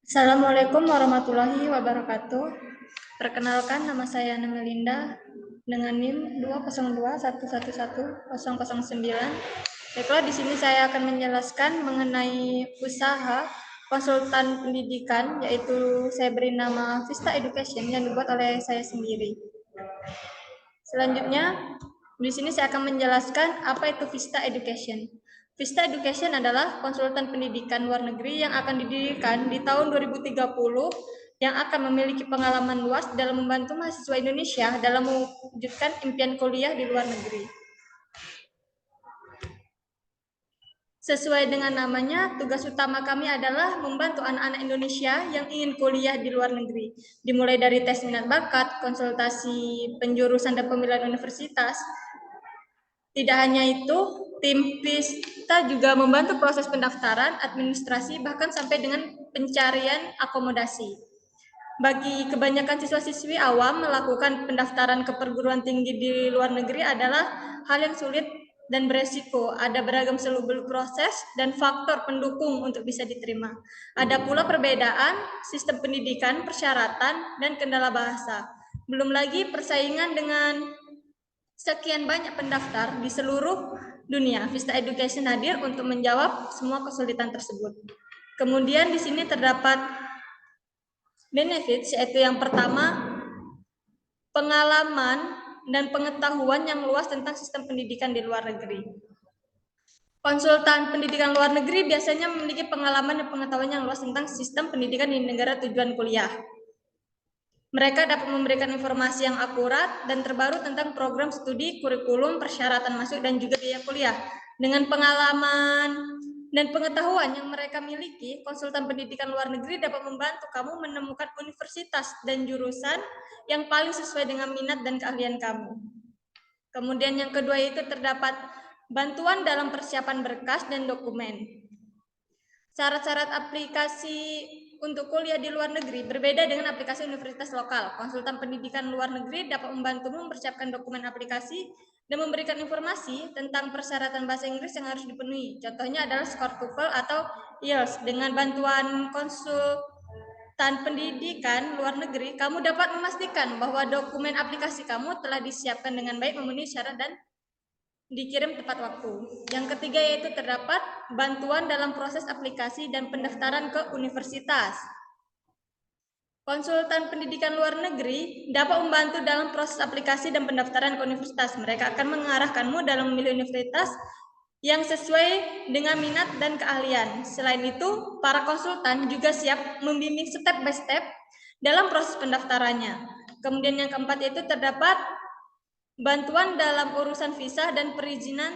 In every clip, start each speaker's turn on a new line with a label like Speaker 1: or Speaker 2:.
Speaker 1: Assalamualaikum warahmatullahi wabarakatuh. Perkenalkan, nama saya Ana Melinda dengan NIM 202111009. Baiklah, di sini saya akan menjelaskan mengenai usaha konsultan pendidikan, yaitu saya beri nama Vista Education yang dibuat oleh saya sendiri. Selanjutnya, di sini saya akan menjelaskan apa itu Vista Education. Vista Education adalah konsultan pendidikan luar negeri yang akan didirikan di tahun 2030 yang akan memiliki pengalaman luas dalam membantu mahasiswa Indonesia dalam mewujudkan impian kuliah di luar negeri. Sesuai dengan namanya, tugas utama kami adalah membantu anak-anak Indonesia yang ingin kuliah di luar negeri. Dimulai dari tes minat bakat, konsultasi penjurusan dan pemilihan universitas. Tidak hanya itu, tim Vista juga membantu proses pendaftaran, administrasi, bahkan sampai dengan pencarian akomodasi. Bagi kebanyakan siswa-siswi awam, melakukan pendaftaran ke perguruan tinggi di luar negeri adalah hal yang sulit dan beresiko. Ada beragam seluk-beluk proses dan faktor pendukung untuk bisa diterima. Ada pula perbedaan sistem pendidikan, persyaratan, dan kendala bahasa. Belum lagi persaingan dengan sekian banyak pendaftar di seluruh dunia. Vista Education hadir untuk menjawab semua kesulitan tersebut. Kemudian di sini terdapat benefits, yaitu yang pertama, pengalaman dan pengetahuan yang luas tentang sistem pendidikan di luar negeri. Konsultan pendidikan luar negeri biasanya memiliki pengalaman dan pengetahuan yang luas tentang sistem pendidikan di negara tujuan kuliah. Mereka dapat memberikan informasi yang akurat dan terbaru tentang program studi, kurikulum, persyaratan masuk, dan juga biaya kuliah. Dengan pengalaman dan pengetahuan yang mereka miliki, konsultan pendidikan luar negeri dapat membantu kamu menemukan universitas dan jurusan yang paling sesuai dengan minat dan keahlian kamu. Kemudian yang kedua itu terdapat bantuan dalam persiapan berkas dan dokumen. Syarat-syarat aplikasi untuk kuliah di luar negeri berbeda dengan aplikasi universitas lokal. Konsultan pendidikan luar negeri dapat membantumu mempersiapkan dokumen aplikasi dan memberikan informasi tentang persyaratan bahasa Inggris yang harus dipenuhi. Contohnya adalah skor TOEFL atau IELTS. Dengan bantuan konsultan pendidikan luar negeri, kamu dapat memastikan bahwa dokumen aplikasi kamu telah disiapkan dengan baik, memenuhi syarat dan dikirim tepat waktu. Yang ketiga yaitu terdapat bantuan dalam proses aplikasi dan pendaftaran ke universitas. Konsultan pendidikan luar negeri dapat membantu dalam proses aplikasi dan pendaftaran ke universitas. Mereka akan mengarahkanmu dalam memilih universitas yang sesuai dengan minat dan keahlian. Selain itu, para konsultan juga siap membimbing step by step dalam proses pendaftarannya. Kemudian yang keempat yaitu terdapat bantuan dalam urusan visa dan perizinan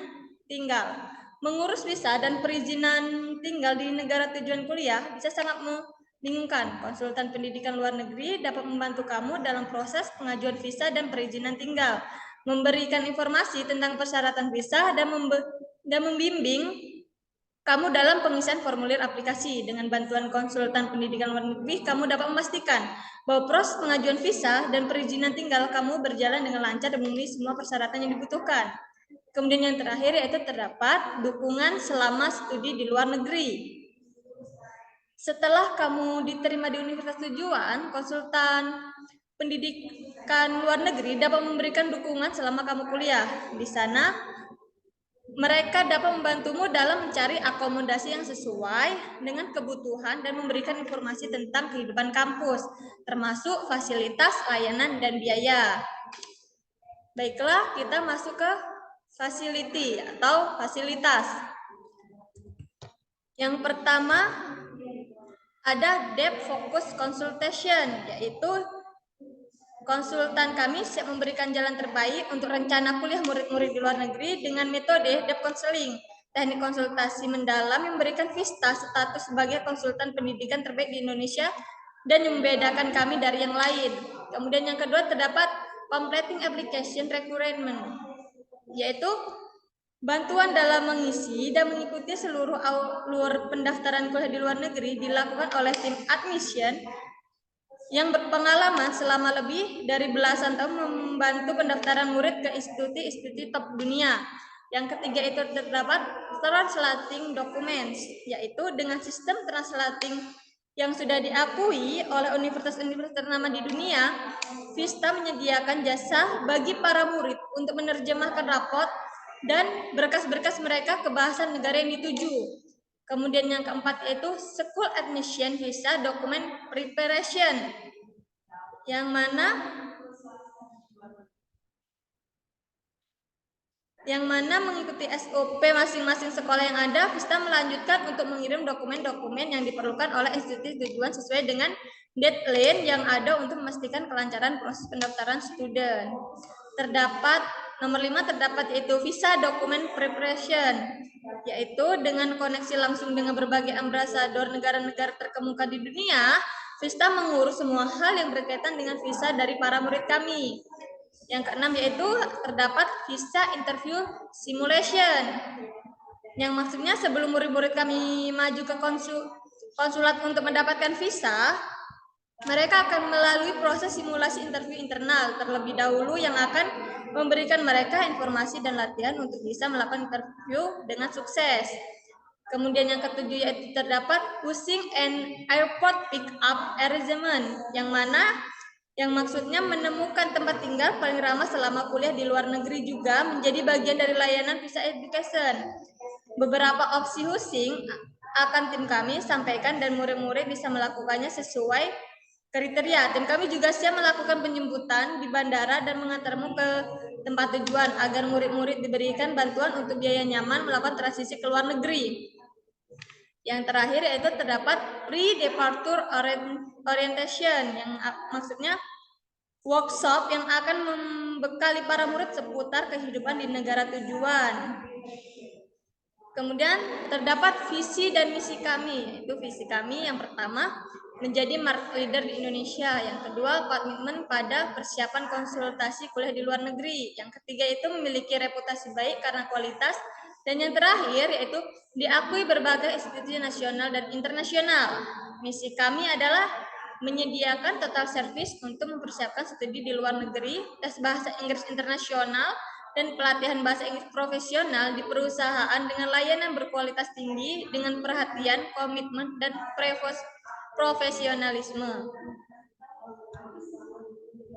Speaker 1: tinggal. Mengurus visa dan perizinan tinggal di negara tujuan kuliah bisa sangat membingungkan. Konsultan pendidikan luar negeri dapat membantu kamu dalam proses pengajuan visa dan perizinan tinggal, memberikan informasi tentang persyaratan visa dan membimbing kamu dalam pengisian formulir aplikasi. Dengan bantuan konsultan pendidikan luar negeri, kamu dapat memastikan bahwa proses pengajuan visa dan perizinan tinggal kamu berjalan dengan lancar dan memenuhi semua persyaratan yang dibutuhkan. Kemudian yang terakhir yaitu terdapat dukungan selama studi di luar negeri. Setelah kamu diterima di universitas tujuan, konsultan pendidikan luar negeri dapat memberikan dukungan selama kamu kuliah. Di sana, mereka dapat membantumu dalam mencari akomodasi yang sesuai dengan kebutuhan dan memberikan informasi tentang kehidupan kampus, termasuk fasilitas, layanan, dan biaya. Baiklah, kita masuk ke facility atau fasilitas. Yang pertama ada Depth Focus Consultation, yaitu konsultan kami siap memberikan jalan terbaik untuk rencana kuliah murid-murid di luar negeri dengan metode Depth Counseling. Teknik konsultasi mendalam yang memberikan Vista status sebagai konsultan pendidikan terbaik di Indonesia dan yang membedakan kami dari yang lain. Kemudian yang kedua terdapat Completing Application Requirement, yaitu bantuan dalam mengisi dan mengikuti seluruh alur pendaftaran kuliah di luar negeri dilakukan oleh tim admission yang berpengalaman selama lebih dari belasan tahun membantu pendaftaran murid ke institusi top dunia. Yang ketiga itu terdapat translating documents, yaitu dengan sistem translating yang sudah diakui oleh universitas-universitas ternama di dunia, Vista menyediakan jasa bagi para murid untuk menerjemahkan raport dan berkas-berkas mereka ke bahasa negara yang dituju. Kemudian yang keempat yaitu School Admission Visa Document Preparation, yang mana mengikuti SOP masing-masing sekolah yang ada, Vista melanjutkan untuk mengirim dokumen-dokumen yang diperlukan oleh institusi tujuan sesuai dengan deadline yang ada untuk memastikan kelancaran proses pendaftaran student. Terdapat nomor 5 terdapat yaitu Visa Document Preparation, yaitu dengan koneksi langsung dengan berbagai ambasador negara-negara terkemuka di dunia, Vista mengurus semua hal yang berkaitan dengan visa dari para murid kami. Yang keenam yaitu terdapat visa interview simulation, yang maksudnya sebelum murid-murid kami maju ke konsulat untuk mendapatkan visa, mereka akan melalui proses simulasi interview internal terlebih dahulu yang akan memberikan mereka informasi dan latihan untuk bisa melakukan interview dengan sukses. Kemudian yang ketujuh yaitu terdapat Housing and Airport Pick Up Arrangement, yang maksudnya menemukan tempat tinggal paling ramah selama kuliah di luar negeri juga menjadi bagian dari layanan visa education. Beberapa opsi housing akan tim kami sampaikan dan murid-murid bisa melakukannya sesuai kriteria. Tim kami juga siap melakukan penjemputan di bandara dan mengantarmu ke tempat tujuan agar murid-murid diberikan bantuan untuk biaya nyaman melakukan transisi ke luar negeri. Yang terakhir yaitu terdapat pre-departure orientation, yang maksudnya workshop yang akan membekali para murid seputar kehidupan di negara tujuan. Kemudian terdapat visi dan misi kami, yaitu visi kami yang pertama menjadi market leader di Indonesia, yang kedua komitmen pada persiapan konsultasi kuliah di luar negeri, yang ketiga itu memiliki reputasi baik karena kualitas, dan yang terakhir yaitu diakui berbagai institusi nasional dan internasional. Misi kami adalah menyediakan total service untuk mempersiapkan studi di luar negeri, tes bahasa Inggris internasional, dan pelatihan bahasa Inggris profesional di perusahaan dengan layanan berkualitas tinggi dengan perhatian, komitmen, dan profesionalisme.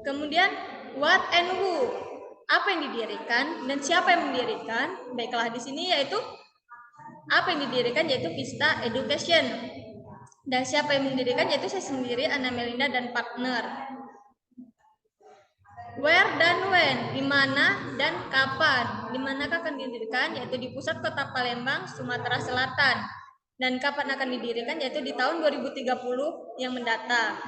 Speaker 1: Kemudian, what and who? Apa yang didirikan dan siapa yang mendirikan? Baiklah, di sini yaitu apa yang didirikan yaitu Vista Education. Dan siapa yang mendirikan yaitu saya sendiri, Ana Melinda dan partner. Where dan when, di mana dan kapan. Di manakah akan didirikan yaitu di pusat kota Palembang, Sumatera Selatan. Dan kapan akan didirikan yaitu di tahun 2030 yang mendatang.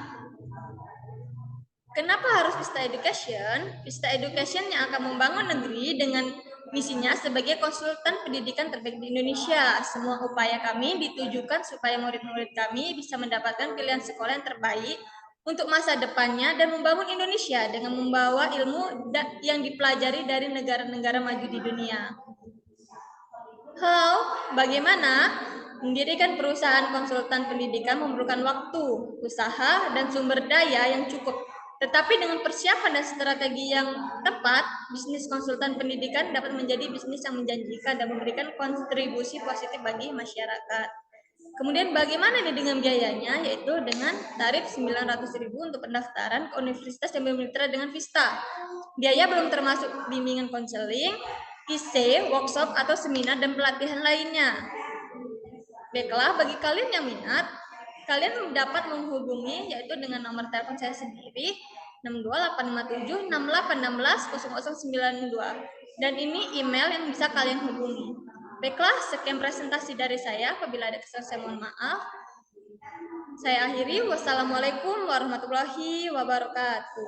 Speaker 1: Kenapa harus Vista Education? Vista Education yang akan membangun negeri dengan misinya sebagai konsultan pendidikan terbaik di Indonesia. Semua upaya kami ditujukan supaya murid-murid kami bisa mendapatkan pilihan sekolah yang terbaik untuk masa depannya dan membangun Indonesia dengan membawa ilmu yang dipelajari dari negara-negara maju di dunia. How? Bagaimana? Mendirikan perusahaan konsultan pendidikan memerlukan waktu, usaha, dan sumber daya yang cukup. Tetapi dengan persiapan dan strategi yang tepat, bisnis konsultan pendidikan dapat menjadi bisnis yang menjanjikan dan memberikan kontribusi positif bagi masyarakat. Kemudian bagaimana nih dengan biayanya? Yaitu dengan tarif 900.000 untuk pendaftaran ke universitas yang bermitra dengan Vista. Biaya belum termasuk bimbingan konseling, IC, workshop, atau seminar dan pelatihan lainnya. Baiklah, bagi kalian yang minat, kalian dapat menghubungi yaitu dengan nomor telepon saya sendiri 6285768160092, dan ini email yang bisa kalian hubungi. Baiklah, sekian presentasi dari saya. Apabila ada kesalahan saya mohon maaf. Saya akhiri. Wassalamualaikum warahmatullahi wabarakatuh.